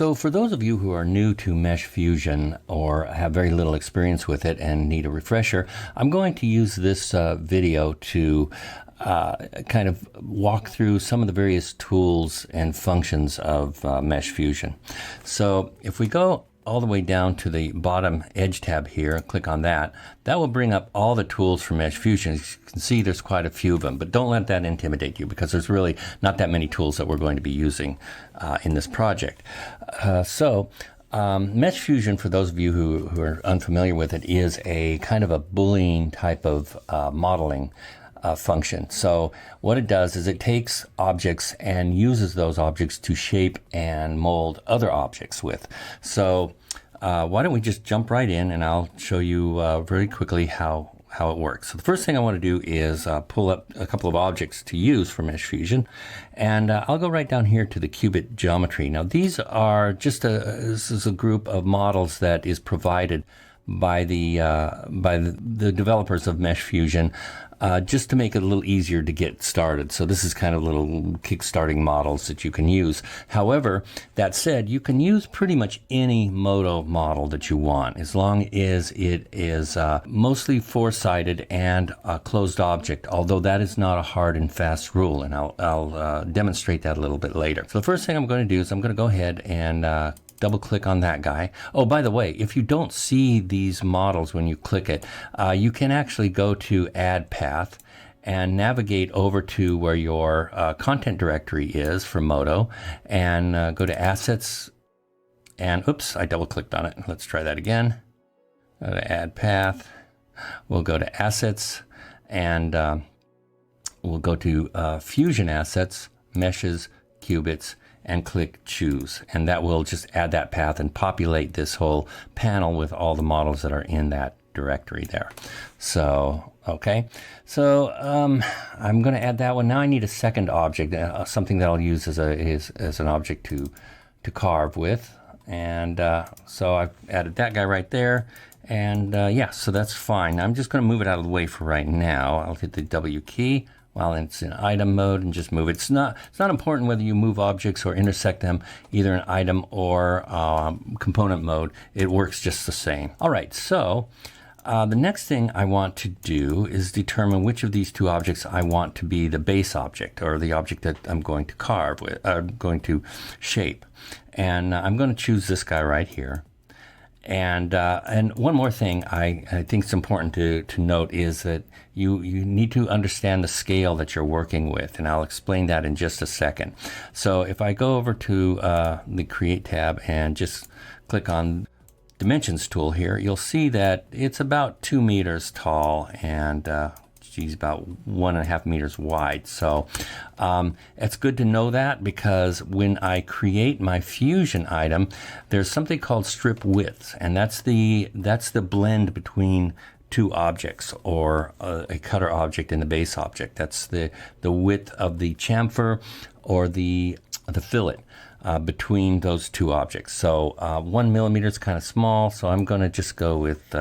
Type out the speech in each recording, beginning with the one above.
So for those of you who are new to Mesh Fusion or have very little experience with it and need a refresher, I'm going to use this video to kind of walk through some of the various tools and functions of Mesh Fusion. So if we go all the way down to the bottom Edge tab here, click on that, that will bring up all the tools for Mesh Fusion. As you can see, there's quite a few of them, but don't let that intimidate you because there's really not that many tools that we're going to be using in this project. Mesh Fusion, for those of you who are unfamiliar with it, is a kind of a Boolean type of modeling function. So what it does is it takes objects and uses those objects to shape and mold other objects with. So why don't we just jump right in and I'll show you very quickly how it works. So the first thing I want to do is pull up a couple of objects to use for Mesh Fusion, and I'll go right down here to the qubit geometry. Now these are just this is a group of models that is provided by the developers of Mesh Fusion, just to make it a little easier to get started. So this is kind of little kick-starting models that you can use. However, that said, you can use pretty much any Modo model that you want, as long as it is mostly four-sided and a closed object, although that is not a hard and fast rule, and I'll demonstrate that a little bit later. So the first thing I'm going to do is I'm going to go ahead and double click on that guy. Oh, by the way, if you don't see these models when you click it, you can actually go to Add Path and navigate over to where your content directory is for Modo, and go to Assets, and oops, I double clicked on it. Let's try that again. Go to Add Path. We'll go to Assets, and we'll go to Fusion Assets, Meshes, Qubits, and click Choose, and that will just add that path and populate this whole panel with all the models that are in that directory there. So okay, so I'm going to add that one. Now I need a second object, something that I'll use as an object to carve with, and so I've added that guy right there, and yeah, so that's fine. I'm just going to move it out of the way for right now. I'll hit the W key while it's in item mode and just move it. It's not important whether you move objects or intersect them either in item or component mode. It works just the same. All right, so the next thing I want to do is determine which of these two objects I want to be the base object, or the object that I'm going to carve with, going to shape. And I'm going to choose this guy right here. And one more thing I think it's important to note is that you need to understand the scale that you're working with, and I'll explain that in just a second. So if I go over to the Create tab and just click on Dimensions tool here, you'll see that it's about 2 meters tall and she's about 1.5 meters wide. So it's good to know that, because when I create my fusion item, there's something called strip width, and that's the blend between two objects, or a cutter object and the base object. That's the width of the chamfer or the fillet between those two objects. So 1 millimeter is kind of small, so I'm going to just go with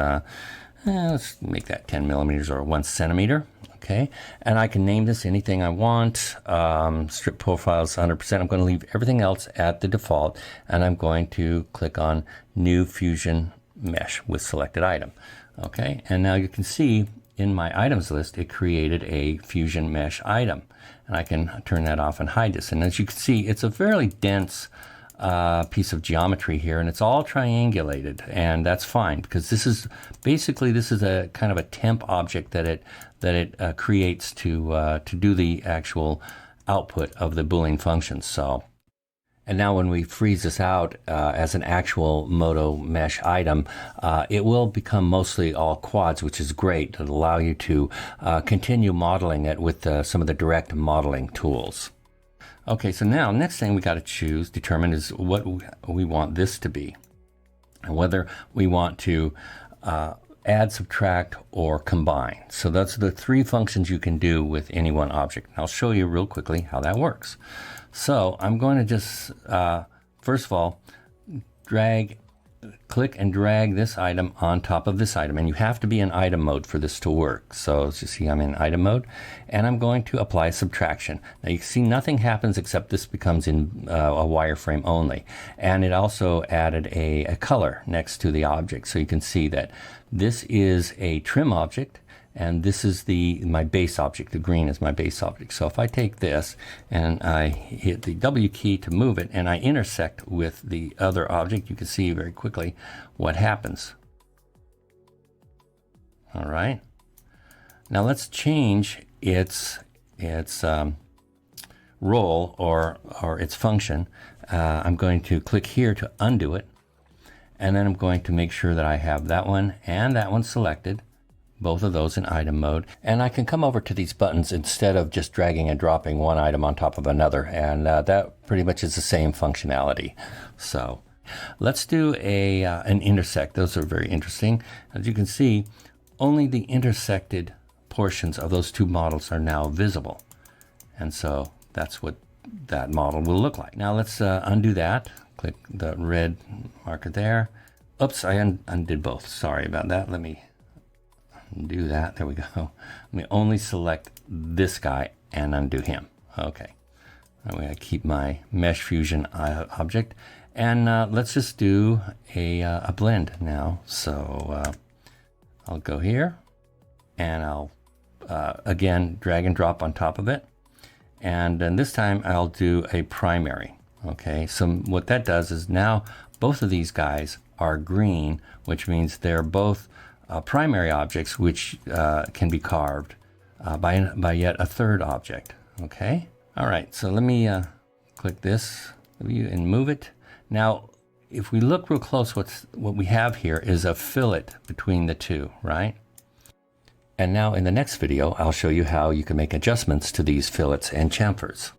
let's make that 10 millimeters or 1 centimeter. Okay, and I can name this anything I want. Strip profiles 100%. I'm going to leave everything else at the default, and I'm going to click on New Fusion Mesh with selected item. Okay, and now you can see in my items list it created a Fusion Mesh item, and I can turn that off and hide this. And as you can see, it's a fairly dense piece of geometry here, and it's all triangulated, and that's fine, because this is a kind of a temp object that it creates to do the actual output of the Boolean function. So, and now when we freeze this out as an actual Modo Mesh item, it will become mostly all quads, which is great. It'll allow you to continue modeling it with some of the direct modeling tools. Okay, so now next thing we got to determine is what we want this to be, and whether we want to add, subtract, or combine. So that's the three functions you can do with any one object. And I'll show you real quickly how that works. So I'm going to just, first of all, drag click and drag this item on top of this item, and you have to be in item mode for this to work. So as you see, I'm in item mode, and I'm going to apply subtraction. Now you can see nothing happens except this becomes in a wireframe only, and it also added a color next to the object, so you can see that this is a trim object, and this is my base object. The green is my base object. So if I take this and I hit the W key to move it and I intersect with the other object, you can see very quickly what happens. All right. Now let's change its role or its function. I'm going to click here to undo it, and then I'm going to make sure that I have that one and that one selected, both of those in item mode, and I can come over to these buttons instead of just dragging and dropping one item on top of another, and that pretty much is the same functionality. So let's do an intersect. Those are very interesting. As you can see, only the intersected portions of those two models are now visible, and so that's what that model will look like. Now let's undo that. Click the red marker there. Oops, I undid both. Sorry about that. Let me do that. There we go. Let me only select this guy and undo him. Okay. I'm going to keep my Mesh Fusion object, and let's just do a blend now. So I'll go here, and I'll again drag and drop on top of it, and then this time I'll do a primary. Okay. So what that does is now both of these guys are green, which means they're both primary objects, which can be carved by yet a third object. Okay. All right. So let me click this and move it. Now, if we look real close, what we have here is a fillet between the two, right? And now in the next video, I'll show you how you can make adjustments to these fillets and chamfers.